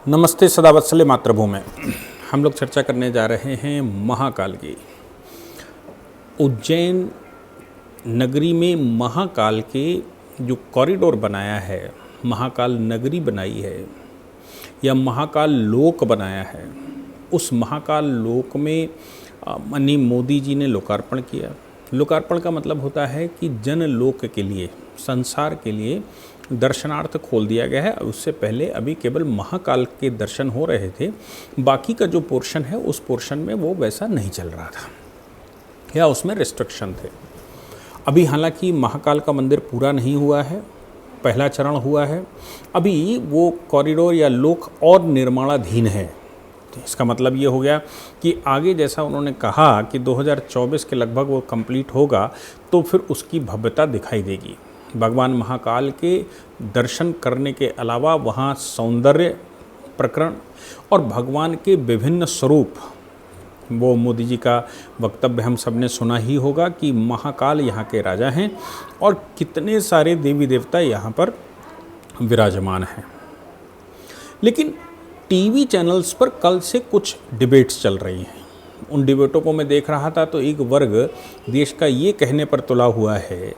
नमस्ते सदावत्सल्य मातृभूमि। हम लोग चर्चा करने जा रहे हैं महाकाल की। उज्जैन नगरी में महाकाल के जो कॉरिडोर बनाया है, महाकाल नगरी बनाई है या महाकाल लोक बनाया है, उस महाकाल लोक में माननीय मोदी जी ने लोकार्पण किया। लोकार्पण का मतलब होता है कि जन लोक के लिए, संसार के लिए दर्शनार्थ खोल दिया गया है। उससे पहले अभी केवल महाकाल के दर्शन हो रहे थे, बाकी का जो पोर्शन है उस पोर्शन में वो वैसा नहीं चल रहा था या उसमें रिस्ट्रिक्शन थे। अभी हालांकि महाकाल का मंदिर पूरा नहीं हुआ है, पहला चरण हुआ है, अभी वो कॉरिडोर या लोक और निर्माणाधीन है। तो इसका मतलब ये हो गया कि आगे जैसा उन्होंने कहा कि 2024 के लगभग वो कंप्लीट होगा तो फिर उसकी भव्यता दिखाई देगी। भगवान महाकाल के दर्शन करने के अलावा वहाँ सौंदर्य प्रकरण और भगवान के विभिन्न स्वरूप, वो मोदी जी का वक्तव्य हम सब ने सुना ही होगा कि महाकाल यहाँ के राजा हैं और कितने सारे देवी देवता यहाँ पर विराजमान हैं। लेकिन टीवी चैनल्स पर कल से कुछ डिबेट्स चल रही हैं। उन डिबेटों को मैं देख रहा था तो एक वर्ग देश का ये कहने पर तुला हुआ है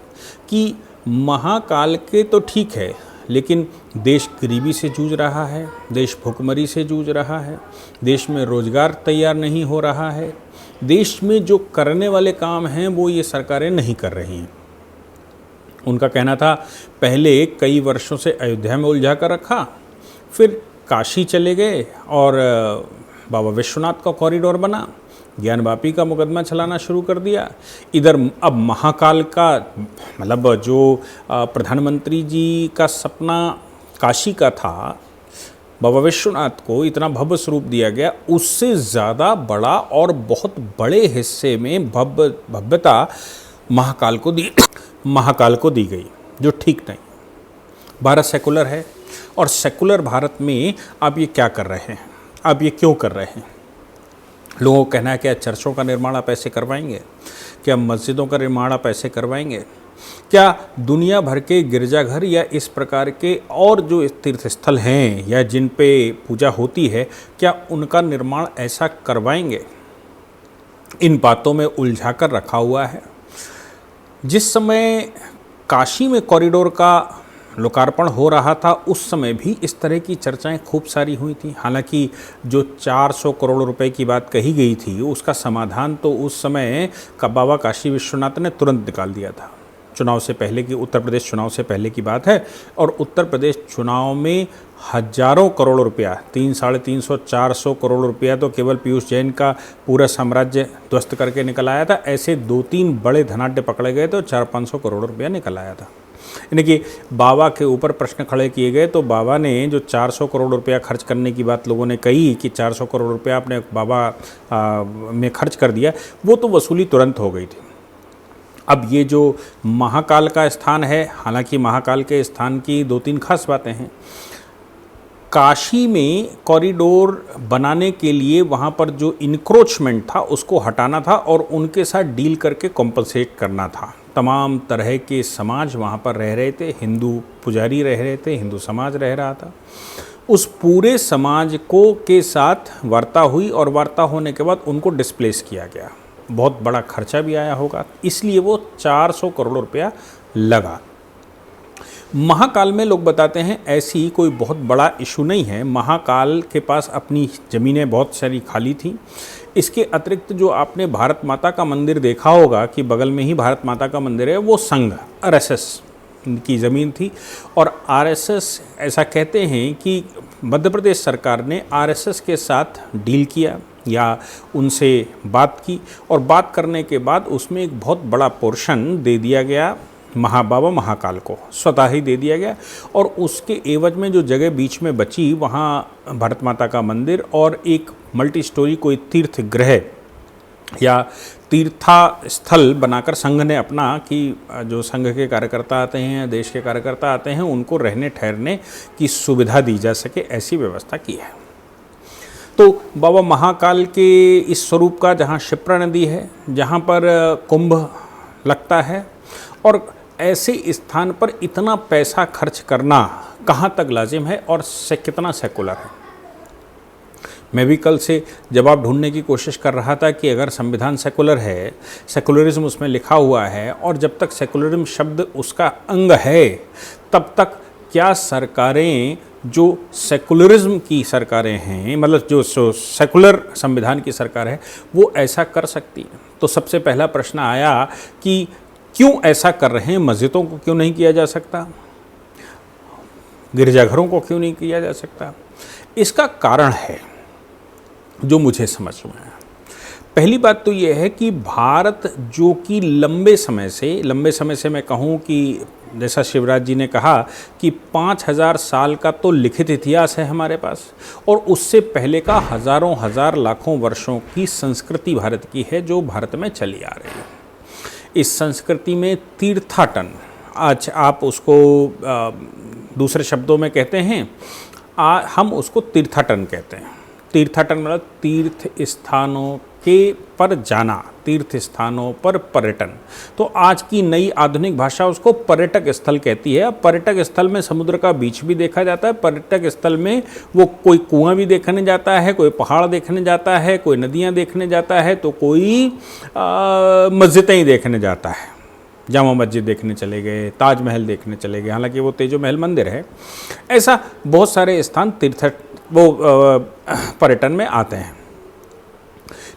कि महाकाल के तो ठीक है, लेकिन देश गरीबी से जूझ रहा है, देश भुखमरी से जूझ रहा है, देश में रोजगार तैयार नहीं हो रहा है, देश में जो करने वाले काम हैं वो ये सरकारें नहीं कर रही हैं। उनका कहना था पहले कई वर्षों से अयोध्या में उलझा कर रखा, फिर काशी चले गए और बाबा विश्वनाथ का कॉरिडोर बना, ज्ञानवापी का मुकदमा चलाना शुरू कर दिया। इधर अब महाकाल का मतलब जो प्रधानमंत्री जी का सपना काशी का था, बाबा विश्वनाथ को इतना भव्य स्वरूप दिया गया, उससे ज़्यादा बड़ा और बहुत बड़े हिस्से में भव्यता महाकाल को दी गई, जो ठीक नहीं। भारत सेकुलर है और सेकुलर भारत में आप ये क्या कर रहे हैं, आप ये क्यों कर रहे हैं? लोगों को कहना है क्या चर्चों का निर्माण आप ऐसे करवाएंगे, क्या मस्जिदों का निर्माण आप ऐसे करवाएंगे, क्या दुनिया भर के गिरजाघर या इस प्रकार के और जो तीर्थ स्थल हैं या जिन पे पूजा होती है, क्या उनका निर्माण ऐसा करवाएंगे? इन बातों में उलझा कर रखा हुआ है। जिस समय काशी में कॉरिडोर का लोकार्पण हो रहा था उस समय भी इस तरह की चर्चाएं खूब सारी हुई थी। हालांकि जो 400 करोड़ रुपए की बात कही गई थी उसका समाधान तो उस समय का बाबा काशी विश्वनाथ ने तुरंत निकाल दिया था। चुनाव से पहले की, उत्तर प्रदेश चुनाव से पहले की बात है, और उत्तर प्रदेश चुनाव में हजारों करोड़ रुपया, 300, 400 करोड़ रुपया तो केवल पीयूष जैन का पूरा साम्राज्य ध्वस्त करके निकल आया था। ऐसे 2-3 बड़े धनाढ्य पकड़े गए तो 400-500 करोड़ रुपया निकल आया था। यानी कि बाबा के ऊपर प्रश्न खड़े किए गए तो बाबा ने जो 400 करोड़ रुपया खर्च करने की बात लोगों ने कही कि 400 करोड़ रुपया आपने बाबा में खर्च कर दिया, वो तो वसूली तुरंत हो गई थी। अब ये जो महाकाल का स्थान है, हालांकि महाकाल के स्थान की 2-3 खास बातें हैं। काशी में कॉरिडोर बनाने के लिए वहाँ पर जो इंक्रोचमेंट था उसको हटाना था और उनके साथ डील करके कॉम्पनसेट करना था। तमाम तरह के समाज वहाँ पर रह रहे थे, हिंदू पुजारी रह रहे थे, हिंदू समाज रह रहा था। उस पूरे समाज को के साथ वार्ता हुई और वार्ता होने के बाद उनको डिस्प्लेस किया गया। बहुत बड़ा खर्चा भी आया होगा, इसलिए वो 400 करोड़ रुपया लगा। महाकाल में लोग बताते हैं ऐसी कोई बहुत बड़ा इशू नहीं है। महाकाल के पास अपनी ज़मीनें बहुत सारी खाली थी। इसके अतिरिक्त जो आपने भारत माता का मंदिर देखा होगा कि बगल में ही भारत माता का मंदिर है, वो संघ आरएसएस की ज़मीन थी और आरएसएस ऐसा कहते हैं कि मध्य प्रदेश सरकार ने आरएसएस के साथ डील किया या उनसे बात की और बात करने के बाद उसमें एक बहुत बड़ा पोर्शन दे दिया गया बाबा महाकाल को, स्वतः ही दे दिया गया। और उसके एवज में जो जगह बीच में बची वहाँ भारत माता का मंदिर और एक मल्टी स्टोरी कोई तीर्थ गृह या तीर्था स्थल बनाकर संघ ने अपना, कि जो संघ के कार्यकर्ता आते हैं, देश के कार्यकर्ता आते हैं, उनको रहने ठहरने की सुविधा दी जा सके, ऐसी व्यवस्था की है। तो बाबा महाकाल के इस स्वरूप का जहाँ क्षिप्रा नदी है, जहाँ पर कुंभ लगता है, और ऐसे स्थान पर इतना पैसा खर्च करना कहाँ तक लाजिम है और कितना सेकुलर है? मैं भी कल से जवाब ढूंढने की कोशिश कर रहा था कि अगर संविधान सेकुलर है, सेकुलरिज्म उसमें लिखा हुआ है, और जब तक सेकुलरिज्म शब्द उसका अंग है तब तक क्या सरकारें जो सेकुलरिज्म की सरकारें हैं, मतलब जो सेकुलर संविधान की सरकार है, वो ऐसा कर सकती है? तो सबसे पहला प्रश्न आया कि क्यों ऐसा कर रहे हैं? मस्जिदों को क्यों नहीं किया जा सकता? गिरजाघरों को क्यों नहीं किया जा सकता? इसका कारण है जो मुझे समझ में आया। पहली बात तो यह है कि भारत जो कि लंबे समय से मैं कहूँ कि जैसा शिवराज जी ने कहा कि 5000 साल का तो लिखित इतिहास है हमारे पास, और उससे पहले का हज़ारों हजार लाखों वर्षों की संस्कृति भारत की है जो भारत में चली आ रही है। इस संस्कृति में तीर्थाटन, आज आप उसको दूसरे शब्दों में कहते हैं, हम उसको तीर्थाटन कहते हैं। तीर्थाटन मतलब तीर्थ स्थानों के पर जाना, तीर्थ स्थानों पर पर्यटन। तो आज की नई आधुनिक भाषा उसको पर्यटक स्थल कहती है। अब पर्यटक स्थल में समुद्र का बीच भी देखा जाता है, पर्यटक स्थल में वो कोई कुआं भी देखने जाता है, कोई पहाड़ देखने जाता है, कोई नदियाँ देखने जाता है, तो कोई मस्जिदें ही देखने जाता है। जामा मस्जिद देखने चले गए, ताजमहल देखने चले गए, हालांकि वो तेजो महल मंदिर है। ऐसा बहुत सारे स्थान पर्यटन में आते हैं।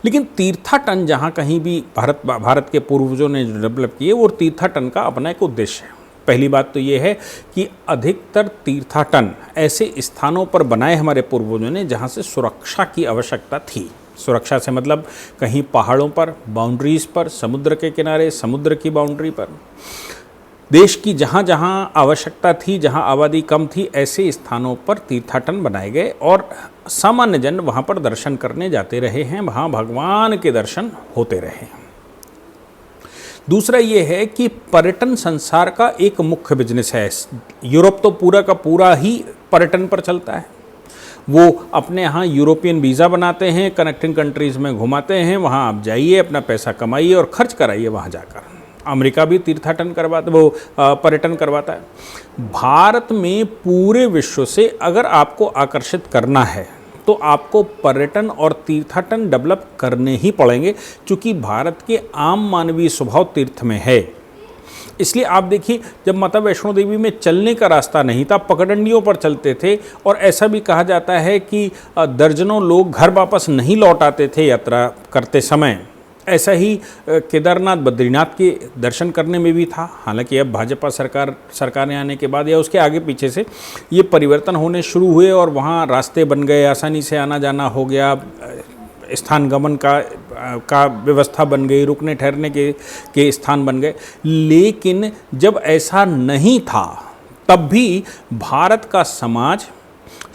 लेकिन तीर्थाटन जहाँ कहीं भी भारत के पूर्वजों ने डेवलप किए, वो तीर्थाटन का अपना एक उद्देश्य है। पहली बात तो ये है कि अधिकतर तीर्थाटन ऐसे स्थानों पर बनाए हमारे पूर्वजों ने जहाँ से सुरक्षा की आवश्यकता थी। सुरक्षा से मतलब कहीं पहाड़ों पर, बाउंड्रीज पर, समुद्र के किनारे, समुद्र की बाउंड्री पर, देश की जहाँ जहाँ आवश्यकता थी, जहाँ आबादी कम थी, ऐसे स्थानों पर तीर्थाटन बनाए गए और सामान्य जन वहाँ पर दर्शन करने जाते रहे हैं, वहाँ भगवान के दर्शन होते रहे हैं। दूसरा ये है कि पर्यटन संसार का एक मुख्य बिजनेस है। यूरोप तो पूरा का पूरा ही पर्यटन पर चलता है। वो अपने यहाँ यूरोपियन वीज़ा बनाते हैं, कनेक्टिंग कंट्रीज़ में घुमाते हैं, वहाँ आप जाइए, अपना पैसा कमाइए और खर्च कराइए वहाँ जाकर। अमेरिका भी तीर्थाटन करवाता, वो पर्यटन करवाता है। भारत में पूरे विश्व से अगर आपको आकर्षित करना है तो आपको पर्यटन और तीर्थाटन डेवलप करने ही पड़ेंगे, क्योंकि भारत के आम मानवीय स्वभाव तीर्थ में है। इसलिए आप देखिए, जब माता वैष्णो देवी में चलने का रास्ता नहीं था, पगडंडियों पर चलते थे, और ऐसा भी कहा जाता है कि दर्जनों लोग घर वापस नहीं लौट आते थे यात्रा करते समय। ऐसा ही केदारनाथ, बद्रीनाथ के दर्शन करने में भी था। हालांकि अब भाजपा सरकार ने आने के बाद या उसके आगे पीछे से ये परिवर्तन होने शुरू हुए और वहाँ रास्ते बन गए, आसानी से आना जाना हो गया, स्थान गमन का व्यवस्था बन गई, रुकने ठहरने के स्थान बन गए। लेकिन जब ऐसा नहीं था तब भी भारत का समाज,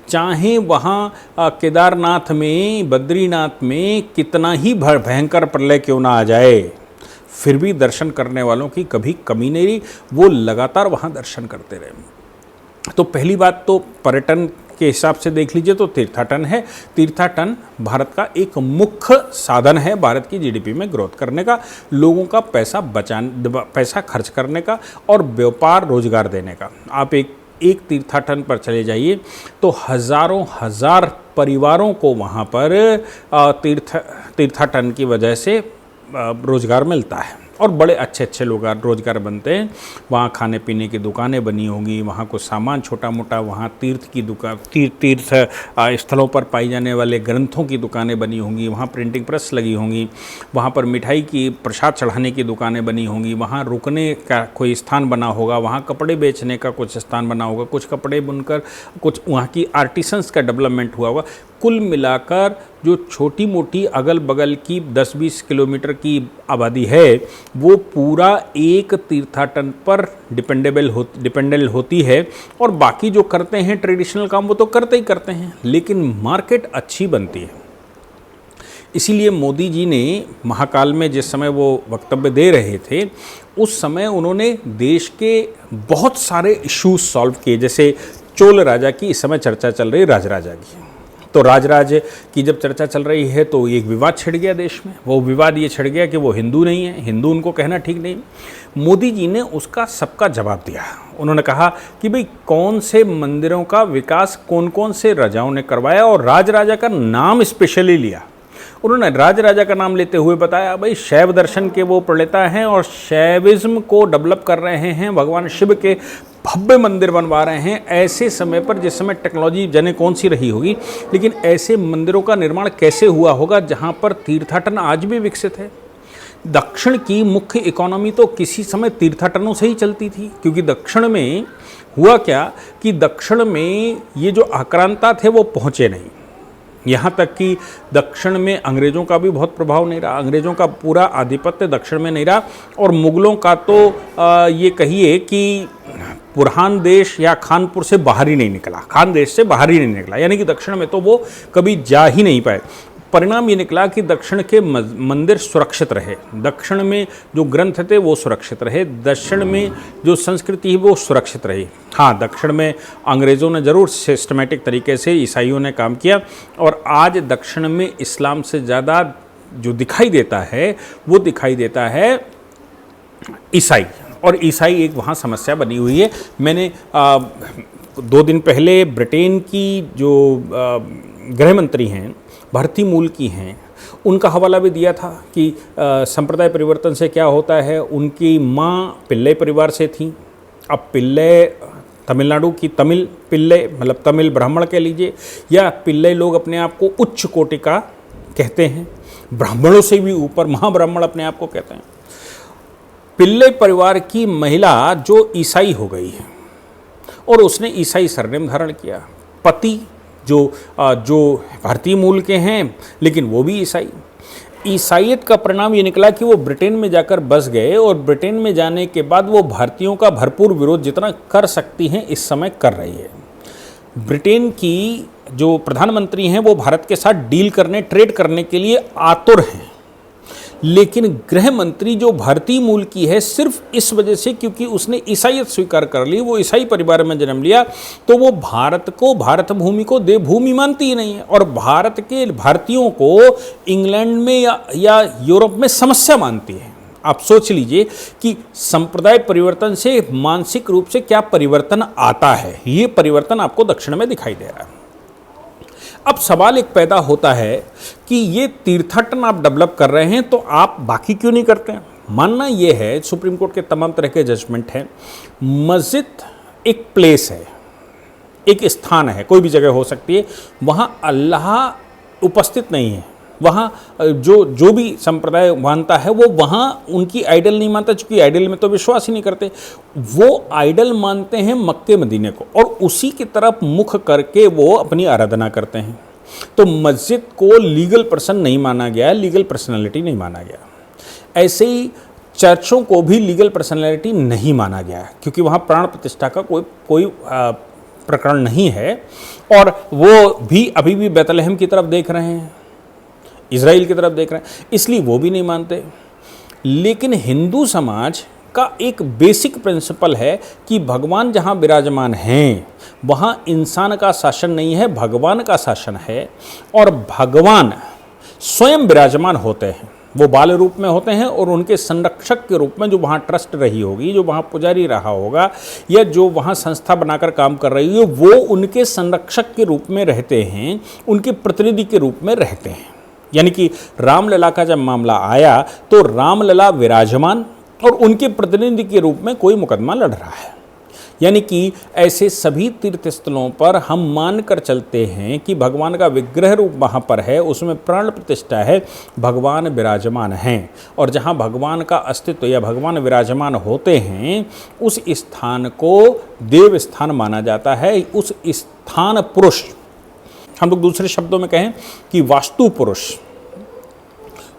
चाहे वहाँ केदारनाथ में, बद्रीनाथ में कितना ही भयंकर प्रलय क्यों ना आ जाए, फिर भी दर्शन करने वालों की कभी कमी नहीं रही। वो लगातार वहाँ दर्शन करते रहे। तो पहली बात तो पर्यटन के हिसाब से देख लीजिए तो तीर्थाटन है। तीर्थाटन भारत का एक मुख्य साधन है भारत की जीडीपी में ग्रोथ करने का, लोगों का पैसा खर्च करने का और व्यापार रोजगार देने का। आप एक तीर्थाटन पर चले जाइए तो हज़ारों हजार परिवारों को वहाँ पर तीर्थाटन की वजह से रोजगार मिलता है और बड़े अच्छे लोग रोजगार बनते हैं। वहाँ खाने पीने की दुकानें बनी होंगी, वहाँ कुछ सामान छोटा मोटा, वहाँ तीर्थ की दुकान, तीर्थ स्थलों पर पाई जाने वाले ग्रंथों की दुकानें बनी होंगी, वहाँ प्रिंटिंग प्रेस लगी होंगी, वहाँ पर मिठाई की, प्रसाद चढ़ाने की दुकानें बनी होंगी, वहाँ रुकने का कोई स्थान बना होगा, वहाँ कपड़े बेचने का कुछ स्थान बना होगा, कुछ कपड़े बुनकर कुछ वहाँ की आर्टिसंस का डेवलपमेंट हुआ होगा। कुल मिलाकर जो छोटी मोटी अगल बगल की 10-20 किलोमीटर की आबादी है, वो पूरा एक तीर्थाटन पर डिपेंडेंट होती है। और बाकी जो करते हैं ट्रेडिशनल काम, वो तो करते ही करते हैं, लेकिन मार्केट अच्छी बनती है। इसीलिए मोदी जी ने महाकाल में जिस समय वो वक्तव्य दे रहे थे, उस समय उन्होंने देश के बहुत सारे इश्यूज सॉल्व किए। जैसे चोल राजा की इस समय चर्चा चल रही, राजराजा की, तो राजराज की जब चर्चा चल रही है तो एक विवाद छिड़ गया देश में। वो विवाद ये छिड़ गया कि वो हिंदू नहीं है, हिंदू उनको कहना ठीक नहीं। मोदी जी ने उसका सबका जवाब दिया। उन्होंने कहा कि भाई कौन से मंदिरों का विकास कौन कौन से राजाओं ने करवाया, और राज राजा का नाम स्पेशली लिया। उन्होंने राज राजा का नाम लेते हुए बताया भाई शैव दर्शन के वो प्रणेता हैं और शैविज्म को डेवलप कर रहे हैं, भगवान शिव के भव्य मंदिर बनवा रहे हैं। ऐसे समय पर, जिस समय टेक्नोलॉजी जाने कौन सी रही होगी, लेकिन ऐसे मंदिरों का निर्माण कैसे हुआ होगा जहां पर तीर्थाटन आज भी विकसित है। दक्षिण की मुख्य इकोनॉमी तो किसी समय तीर्थाटनों से ही चलती थी, क्योंकि दक्षिण में हुआ क्या कि दक्षिण में ये जो आक्रांता थे वो पहुँचे नहीं। यहाँ तक कि दक्षिण में अंग्रेज़ों का भी बहुत प्रभाव नहीं रहा, अंग्रेज़ों का पूरा आधिपत्य दक्षिण में नहीं रहा। और मुग़लों का तो ये कहिए कि बुरहान देश या खानपुर से बाहर ही नहीं निकला, खान देश से बाहर ही नहीं निकला, यानी कि दक्षिण में तो वो कभी जा ही नहीं पाए। परिणाम ये निकला कि दक्षिण के मंदिर सुरक्षित रहे, दक्षिण में जो ग्रंथ थे वो सुरक्षित रहे, दक्षिण में जो संस्कृति है वो सुरक्षित रही। हाँ, दक्षिण में अंग्रेज़ों ने ज़रूर सिस्टमेटिक तरीके से ईसाइयों ने काम किया, और आज दक्षिण में इस्लाम से ज़्यादा जो दिखाई देता है वो दिखाई देता है ईसाई, और ईसाई एक वहाँ समस्या बनी हुई है। मैंने 2 दिन पहले ब्रिटेन की जो गृह मंत्री हैं, भारतीय मूल की हैं, उनका हवाला भी दिया था कि संप्रदाय परिवर्तन से क्या होता है। उनकी माँ पिल्ले परिवार से थी। अब पिल्ले तमिलनाडु की तमिल पिल्ले, मतलब तमिल ब्राह्मण कह लीजिए, या पिल्ले लोग अपने आप को उच्च कोटि का कहते हैं, ब्राह्मणों से भी ऊपर महाब्राह्मण अपने आप को कहते हैं। पिल्ले परिवार की महिला जो ईसाई हो गई है और उसने ईसाई सरनेम धारण किया, पति जो भारतीय मूल के हैं लेकिन वो भी ईसाइयत का परिणाम ये निकला कि वो ब्रिटेन में जाकर बस गए, और ब्रिटेन में जाने के बाद वो भारतीयों का भरपूर विरोध जितना कर सकती हैं इस समय कर रही है। ब्रिटेन की जो प्रधानमंत्री हैं वो भारत के साथ डील करने, ट्रेड करने के लिए आतुर हैं, लेकिन गृह मंत्री जो भारतीय मूल की है, सिर्फ इस वजह से क्योंकि उसने ईसाइयत स्वीकार कर ली, वो ईसाई परिवार में जन्म लिया, तो वो भारत को, भारत भूमि को देवभूमि मानती ही नहीं है, और भारत के भारतीयों को इंग्लैंड में या यूरोप में समस्या मानती है। आप सोच लीजिए कि संप्रदाय परिवर्तन से मानसिक रूप से क्या परिवर्तन आता है। ये परिवर्तन आपको दक्षिण में दिखाई दे रहा है। अब सवाल एक पैदा होता है कि ये तीर्थाटन आप डेवलप कर रहे हैं तो आप बाकी क्यों नहीं करते हैं। मानना ये है, सुप्रीम कोर्ट के तमाम तरह के जजमेंट हैं, मस्जिद एक प्लेस है, एक स्थान है, कोई भी जगह हो सकती है, वहाँ अल्लाह उपस्थित नहीं है। वहाँ जो भी संप्रदाय मानता है वो वहाँ उनकी आइडल नहीं मानता, चूँकि आइडल में तो विश्वास ही नहीं करते। वो आइडल मानते हैं मक्के मदीने को, और उसी की तरफ मुख करके वो अपनी आराधना करते हैं। तो मस्जिद को लीगल पर्सन नहीं माना गया, लीगल पर्सनैलिटी नहीं माना गया। ऐसे ही चर्चों को भी लीगल पर्सनैलिटी नहीं माना गया, क्योंकि वहाँ प्राण प्रतिष्ठा का कोई प्रकरण नहीं है, और वो भी अभी भी बैतलहम की तरफ देख रहे हैं, इज़राइल की तरफ देख रहे हैं, इसलिए वो भी नहीं मानते। लेकिन हिंदू समाज का एक बेसिक प्रिंसिपल है कि भगवान जहाँ विराजमान हैं वहाँ इंसान का शासन नहीं है, भगवान का शासन है, और भगवान स्वयं विराजमान होते हैं। वो बाल रूप में होते हैं, और उनके संरक्षक के रूप में जो वहाँ ट्रस्ट रही होगी, जो वहाँ पुजारी रहा होगा, या जो वहाँ संस्था बनाकर काम कर रही है, वो उनके संरक्षक के रूप में रहते हैं, उनके प्रतिनिधि के रूप में रहते हैं। यानी कि रामलला का जब मामला आया तो रामलला विराजमान और उनके प्रतिनिधि के रूप में कोई मुकदमा लड़ रहा है। यानी कि ऐसे सभी तीर्थ स्थलों पर हम मानकर चलते हैं कि भगवान का विग्रह रूप वहाँ पर है, उसमें प्राण प्रतिष्ठा है, भगवान विराजमान हैं, और जहाँ भगवान का अस्तित्व या भगवान विराजमान होते हैं उस स्थान को देव स्थान माना जाता है। उस स्थान पुरुष, हम लोग दूसरे शब्दों में कहें कि वास्तु पुरुष,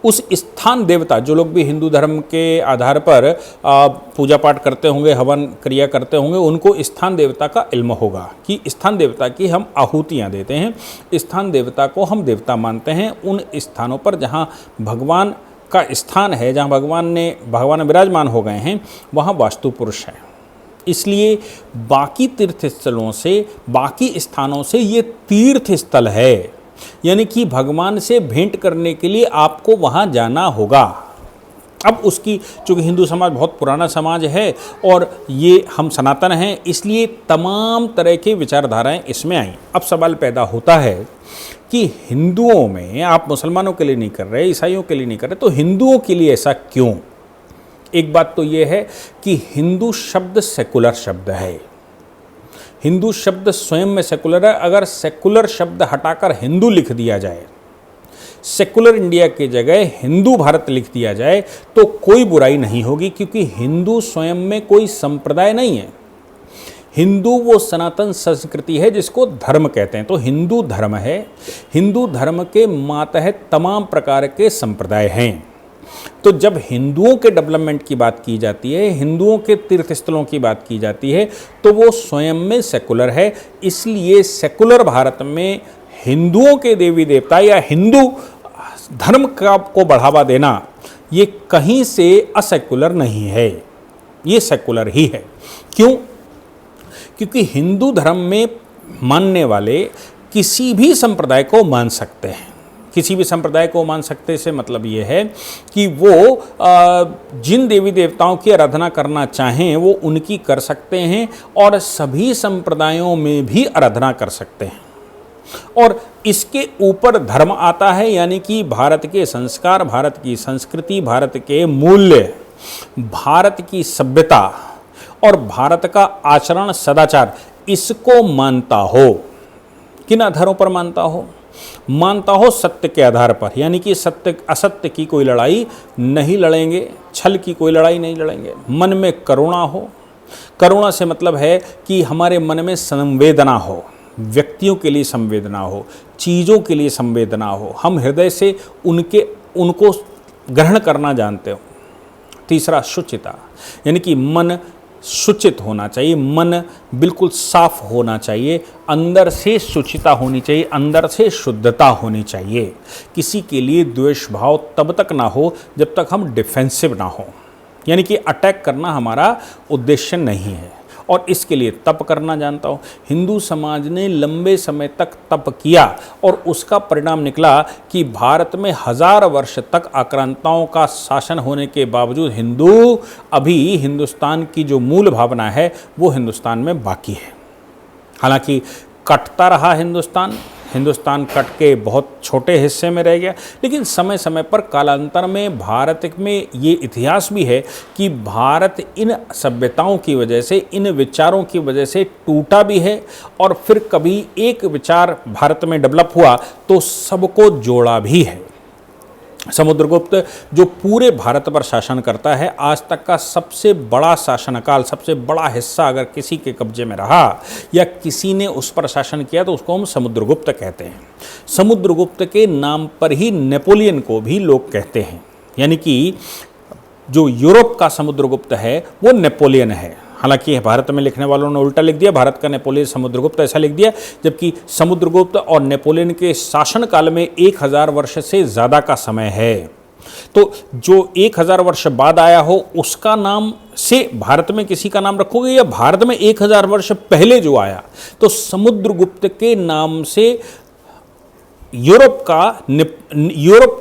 उस स्थान देवता, जो लोग भी हिंदू धर्म के आधार पर पूजा पाठ करते होंगे, हवन क्रिया करते होंगे, उनको स्थान देवता का इल्म होगा कि स्थान देवता की हम आहुतियाँ देते हैं, स्थान देवता को हम देवता मानते हैं। उन स्थानों पर जहाँ भगवान का स्थान है, जहाँ भगवान विराजमान हो गए हैं, वहाँ वास्तु पुरुष है। इसलिए बाकी तीर्थ स्थलों से, बाकी स्थानों से ये तीर्थ स्थल है, यानी कि भगवान से भेंट करने के लिए आपको वहाँ जाना होगा। अब उसकी, चूँकि हिंदू समाज बहुत पुराना समाज है और ये हम सनातन हैं, इसलिए तमाम तरह के विचारधाराएं इसमें आई। अब सवाल पैदा होता है कि हिंदुओं में, आप मुसलमानों के लिए नहीं कर रहे, ईसाइयों के लिए नहीं कर रहे, तो हिंदुओं के लिए ऐसा क्यों? एक बात तो ये है कि हिंदू शब्द सेकुलर शब्द है। हिंदू शब्द स्वयं में सेकुलर है। अगर सेकुलर शब्द हटाकर हिंदू लिख दिया जाए, सेकुलर इंडिया की जगह हिंदू भारत लिख दिया जाए, तो कोई बुराई नहीं होगी, क्योंकि हिंदू स्वयं में कोई संप्रदाय नहीं है। हिंदू वो सनातन संस्कृति है जिसको धर्म कहते हैं। तो हिंदू धर्म है, हिंदू धर्म के मातहत तमाम प्रकार के संप्रदाय हैं। तो जब हिंदुओं के डेवलपमेंट की बात की जाती है, हिंदुओं के तीर्थ स्थलों की बात की जाती है, तो वो स्वयं में सेकुलर है। इसलिए सेकुलर भारत में हिंदुओं के देवी देवता या हिंदू धर्म को बढ़ावा देना ये कहीं से असेकुलर नहीं है, ये सेकुलर ही है। क्यों? क्योंकि हिंदू धर्म में मानने वाले किसी भी संप्रदाय को मान सकते हैं। किसी भी संप्रदाय को मान सकते से मतलब ये है कि वो जिन देवी देवताओं की आराधना करना चाहें वो उनकी कर सकते हैं, और सभी संप्रदायों में भी आराधना कर सकते हैं। और इसके ऊपर धर्म आता है, यानी कि भारत के संस्कार, भारत की संस्कृति, भारत के मूल्य, भारत की सभ्यता और भारत का आचरण सदाचार, इसको मानता हो। किन आधारों पर मानता हो? मानता हो सत्य के आधार पर, यानी कि सत्य असत्य की कोई लड़ाई नहीं लड़ेंगे, छल की कोई लड़ाई नहीं लड़ेंगे। मन में करुणा हो, करुणा से मतलब है कि हमारे मन में संवेदना हो, व्यक्तियों के लिए संवेदना हो, चीज़ों के लिए संवेदना हो, हम हृदय से उनको ग्रहण करना जानते हो। तीसरा शुचिता, यानी कि मन शुचित होना चाहिए, मन बिल्कुल साफ होना चाहिए, अंदर से शुचिता होनी चाहिए, अंदर से शुद्धता होनी चाहिए। किसी के लिए द्वेष भाव तब तक ना हो जब तक हम डिफेंसिव ना हो, यानी कि अटैक करना हमारा उद्देश्य नहीं है। और इसके लिए तप करना जानता हो। हिंदू समाज ने लंबे समय तक तप किया और उसका परिणाम निकला कि भारत में 1000 वर्ष तक आक्रांताओं का शासन होने के बावजूद अभी हिंदुस्तान की जो मूल भावना है वो हिंदुस्तान में बाकी है। हालांकि कटता रहा हिंदुस्तान कट के बहुत छोटे हिस्से में रह गया, लेकिन समय समय पर कालांतर में भारत में ये इतिहास भी है कि भारत इन सभ्यताओं की वजह से, इन विचारों की वजह से टूटा भी है, और फिर कभी एक विचार भारत में डेवलप हुआ तो सबको जोड़ा भी है। समुद्रगुप्त जो पूरे भारत पर शासन करता है, आज तक का सबसे बड़ा शासनकाल, सबसे बड़ा हिस्सा अगर किसी के कब्जे में रहा या किसी ने उस पर शासन किया तो उसको हम समुद्रगुप्त कहते हैं। समुद्रगुप्त के नाम पर ही नेपोलियन को भी लोग कहते हैं, यानी कि जो यूरोप का समुद्रगुप्त है वो नेपोलियन है। हालांकि भारत में लिखने वालों ने उल्टा लिख दिया, भारत का नेपोलियन समुद्रगुप्त ऐसा लिख दिया, जबकि समुद्रगुप्त और नेपोलियन के शासनकाल में 1000 वर्ष से ज़्यादा का समय है। तो जो 1000 वर्ष बाद आया हो उसका नाम से भारत में किसी का नाम रखोगे, या भारत में 1000 वर्ष पहले जो आया तो समुद्रगुप्त के नाम से यूरोप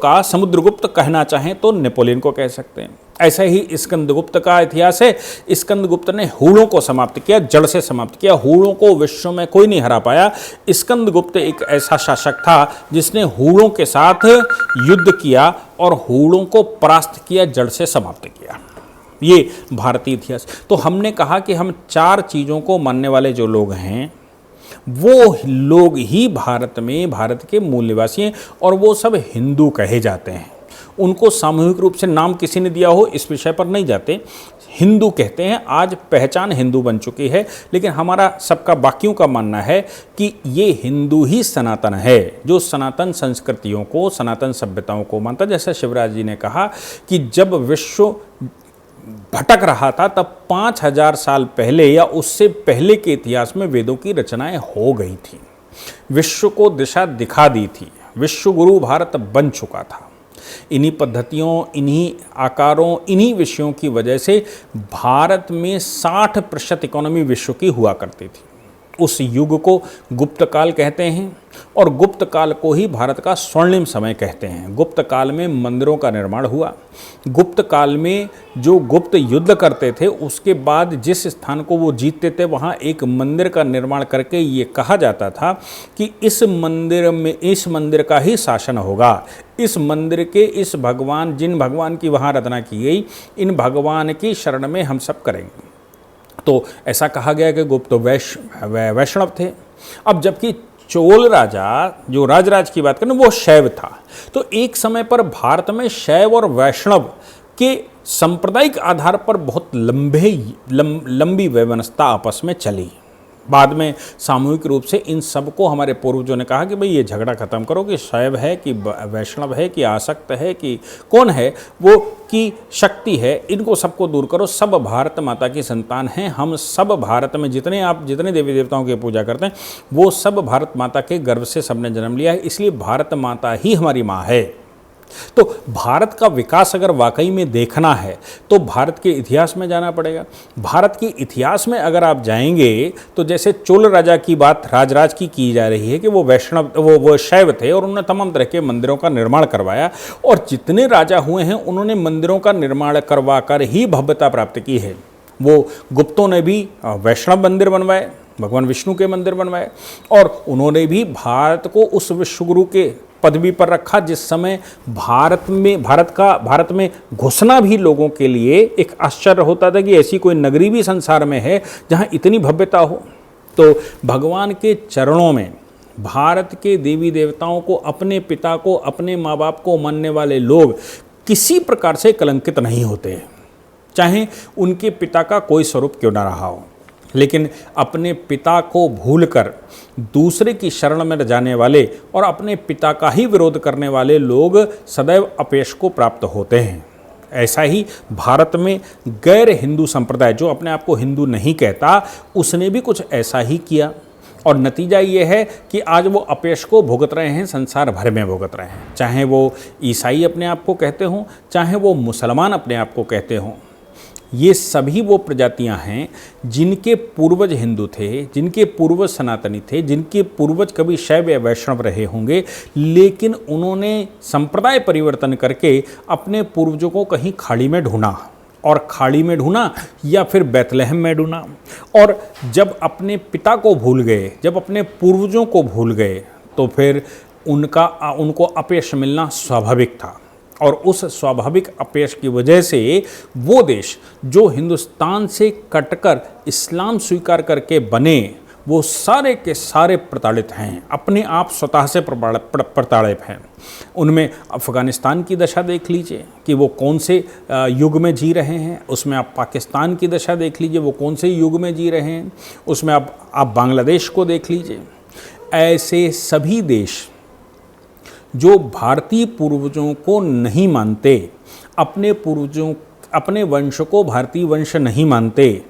का समुद्रगुप्त कहना चाहें तो नेपोलियन को कह सकते हैं। ऐसा ही स्कंदगुप्त का इतिहास है। स्कंदगुप्त ने हूणों को समाप्त किया, जड़ से समाप्त किया। हूणों को विश्व में कोई नहीं हरा पाया। स्कंदगुप्त एक ऐसा शासक था जिसने हूणों के साथ युद्ध किया और हूणों को परास्त किया, जड़ से समाप्त किया। ये भारतीय इतिहास। तो हमने कहा कि हम 4 चीज़ों को मानने वाले जो लोग हैं वो लोग ही भारत में भारत के मूल निवासी हैं, और वो सब हिंदू कहे जाते हैं। उनको सामूहिक रूप से नाम किसी ने दिया हो इस विषय पर नहीं जाते, हिंदू कहते हैं। आज पहचान हिंदू बन चुकी है, लेकिन हमारा सबका बाकियों का मानना है कि ये हिंदू ही सनातन है, जो सनातन संस्कृतियों को, सनातन सभ्यताओं को मानता। जैसे शिवराज जी ने कहा कि जब विश्व भटक रहा था तब 5000 साल पहले या उससे पहले के इतिहास में वेदों की रचनाएं हो गई थी, विश्व को दिशा दिखा दी थी, विश्व गुरु भारत बन चुका था। इन्हीं पद्धतियों, इन्हीं आकारों, इन्हीं विषयों की वजह से भारत में 60% इकोनॉमी विश्व की हुआ करती थी। उस युग को गुप्त काल कहते हैं और गुप्त काल को ही भारत का स्वर्णिम समय कहते हैं। गुप्त काल में मंदिरों का निर्माण हुआ। गुप्त काल में जो गुप्त युद्ध करते थे उसके बाद जिस स्थान को वो जीतते थे वहाँ एक मंदिर का निर्माण करके ये कहा जाता था कि इस मंदिर का ही शासन होगा। इस मंदिर के इस भगवान, जिन भगवान की वहाँ आराधना की गई, इन भगवान की शरण में हम सब करेंगे। तो ऐसा कहा गया कि गुप्त वैष्णव थे। अब जबकि चोल राजा, जो राजराज की बात करें, वो शैव था। तो एक समय पर भारत में शैव और वैष्णव के सांप्रदायिक आधार पर बहुत लंबी व्यवस्था आपस में चली। बाद में सामूहिक रूप से इन सबको हमारे पूर्वजों ने कहा कि भाई ये झगड़ा खत्म करो कि शैव है कि वैष्णव है कि आसक्त है कि कौन है, वो की शक्ति है, इनको सबको दूर करो। सब भारत माता की संतान हैं। हम सब भारत में जितने देवी देवताओं की पूजा करते हैं वो सब भारत माता के गर्भ से सबने जन्म लिया है, इसलिए भारत माता ही हमारी माँ है। तो भारत का विकास अगर वाकई में देखना है तो भारत के इतिहास में जाना पड़ेगा। भारत के इतिहास में अगर आप जाएंगे तो जैसे चोल राजा की बात राजराज की जा रही है कि वो वैष्णव, वो शैव थे और उन्होंने तमाम तरह के मंदिरों का निर्माण करवाया, और जितने राजा हुए हैं उन्होंने मंदिरों का निर्माण करवा कर ही भव्यता प्राप्त की है। वो गुप्तों ने भी वैष्णव मंदिर बनवाए, भगवान विष्णु के मंदिर बनवाए, और उन्होंने भी भारत को उस विश्वगुरु के पदवी पर रखा जिस समय भारत में घुसना भी लोगों के लिए एक आश्चर्य होता था कि ऐसी कोई नगरी भी संसार में है जहां इतनी भव्यता हो। तो भगवान के चरणों में भारत के देवी देवताओं को, अपने पिता को, अपने माँ बाप को मानने वाले लोग किसी प्रकार से कलंकित नहीं होते, चाहे उनके पिता का कोई स्वरूप क्यों ना रहा हो। लेकिन अपने पिता को भूलकर दूसरे की शरण में जाने वाले और अपने पिता का ही विरोध करने वाले लोग सदैव अपयश को प्राप्त होते हैं। ऐसा ही भारत में गैर हिंदू संप्रदाय, जो अपने आप को हिंदू नहीं कहता, उसने भी कुछ ऐसा ही किया, और नतीजा ये है कि आज वो अपयश को भुगत रहे हैं, संसार भर में भुगत रहे हैं। चाहे वो ईसाई अपने आप को कहते हों, चाहे वो मुसलमान अपने आप को कहते हों, ये सभी वो प्रजातियां हैं जिनके पूर्वज हिंदू थे, जिनके पूर्वज सनातनी थे, जिनके पूर्वज कभी शैव या वैष्णव रहे होंगे, लेकिन उन्होंने संप्रदाय परिवर्तन करके अपने पूर्वजों को कहीं खाड़ी में ढूंढा, और खाड़ी में ढूंढा या फिर बैतलहम में ढूंढा। और जब अपने पिता को भूल गए, जब अपने पूर्वजों को भूल गए, तो फिर उनको अपयश मिलना स्वाभाविक था। और उस स्वाभाविक अपयश की वजह से वो देश जो हिंदुस्तान से कटकर इस्लाम स्वीकार करके बने, वो सारे के सारे प्रताड़ित हैं, अपने आप स्वतः से प्रताड़ित हैं। उनमें अफ़गानिस्तान की दशा देख लीजिए कि वो कौन से युग में जी रहे हैं, उसमें आप पाकिस्तान की दशा देख लीजिए वो कौन से युग में जी रहे हैं, उसमें आप बांग्लादेश को देख लीजिए। ऐसे सभी देश जो भारतीय पूर्वजों को नहीं मानते, अपने वंश को भारतीय वंश नहीं मानते,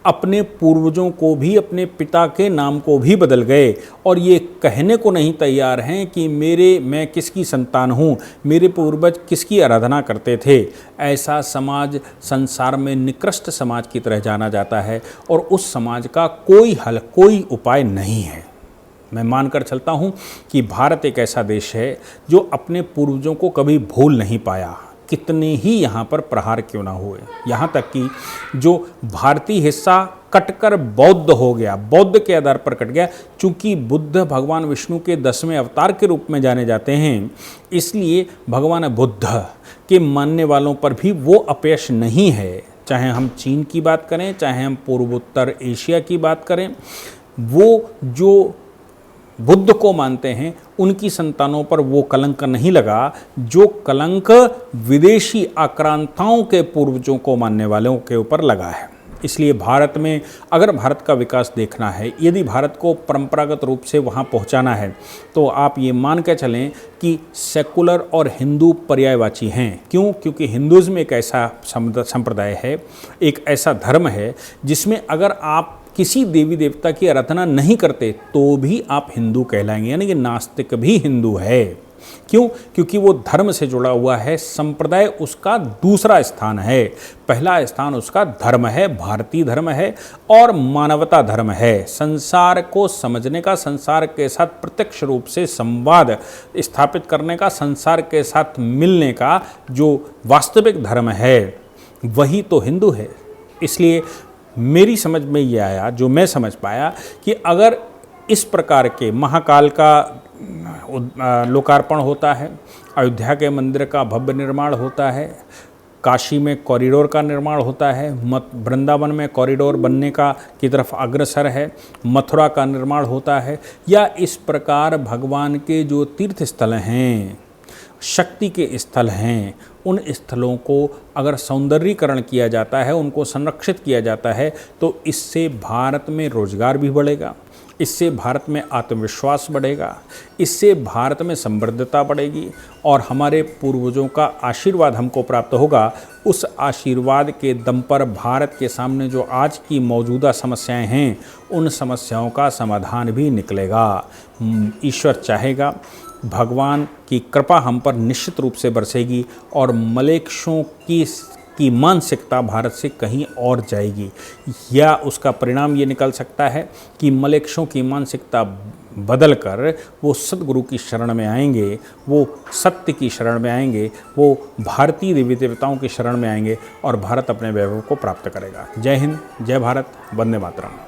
अपने पूर्वजों को भी, अपने पिता के नाम को भी बदल गए, और ये कहने को नहीं तैयार हैं कि मैं किसकी संतान हूँ, मेरे पूर्वज किसकी आराधना करते थे। ऐसा समाज संसार में निकृष्ट समाज की तरह जाना जाता है, और उस समाज का कोई हल, कोई उपाय नहीं है। मैं मानकर चलता हूँ कि भारत एक ऐसा देश है जो अपने पूर्वजों को कभी भूल नहीं पाया, कितने ही यहाँ पर प्रहार क्यों ना हुए। यहाँ तक कि जो भारतीय हिस्सा कटकर बौद्ध हो गया, बौद्ध के आधार पर कट गया, चूँकि बुद्ध भगवान विष्णु के 10वें अवतार के रूप में जाने जाते हैं, इसलिए भगवान बुद्ध के मानने वालों पर भी वो अपयश नहीं है। चाहे हम चीन की बात करें, चाहे हम पूर्वोत्तर एशिया की बात करें, वो जो बुद्ध को मानते हैं उनकी संतानों पर वो कलंक नहीं लगा जो कलंक विदेशी आक्रांताओं के पूर्वजों को मानने वालों के ऊपर लगा है। इसलिए भारत में अगर भारत का विकास देखना है, यदि भारत को परंपरागत रूप से वहाँ पहुँचाना है, तो आप ये मान के चलें कि सेकुलर और हिंदू पर्यायवाची हैं। क्यों? क्योंकि हिंदुज़्म एक ऐसा संप्रदाय है, एक ऐसा धर्म है जिसमें अगर आप किसी देवी देवता की आराधना नहीं करते तो भी आप हिंदू कहलाएंगे, यानी कि नास्तिक भी हिंदू है। क्यों? क्योंकि वो धर्म से जुड़ा हुआ है, संप्रदाय उसका दूसरा स्थान है, पहला स्थान उसका धर्म है, भारतीय धर्म है और मानवता धर्म है। संसार को समझने का, संसार के साथ प्रत्यक्ष रूप से संवाद स्थापित करने का, संसार के साथ मिलने का जो वास्तविक धर्म है वही तो हिंदू है। इसलिए मेरी समझ में ये आया, जो मैं समझ पाया, कि अगर इस प्रकार के महाकाल का लोकार्पण होता है, अयोध्या के मंदिर का भव्य निर्माण होता है, काशी में कॉरिडोर का निर्माण होता है, वृंदावन में कॉरिडोर बनने का की तरफ अग्रसर है, मथुरा का निर्माण होता है, या इस प्रकार भगवान के जो तीर्थ स्थल हैं, शक्ति के स्थल हैं, उन स्थलों को अगर सौंदर्यीकरण किया जाता है, उनको संरक्षित किया जाता है, तो इससे भारत में रोजगार भी बढ़ेगा, इससे भारत में आत्मविश्वास बढ़ेगा, इससे भारत में समृद्धता बढ़ेगी और हमारे पूर्वजों का आशीर्वाद हमको प्राप्त होगा। उस आशीर्वाद के दम पर भारत के सामने जो आज की मौजूदा समस्याएं हैं, उन समस्याओं का समाधान भी निकलेगा। ईश्वर चाहेगा, भगवान की कृपा हम पर निश्चित रूप से बरसेगी और मलेच्छों की मानसिकता भारत से कहीं और जाएगी, या उसका परिणाम ये निकल सकता है कि मलेच्छों की मानसिकता बदलकर वो सद्गुरु की शरण में आएंगे, वो सत्य की शरण में आएंगे, वो भारतीय देवी देवताओं की शरण में आएंगे और भारत अपने वैभव को प्राप्त करेगा। जय हिंद, जय भारत, वंदे मातरम।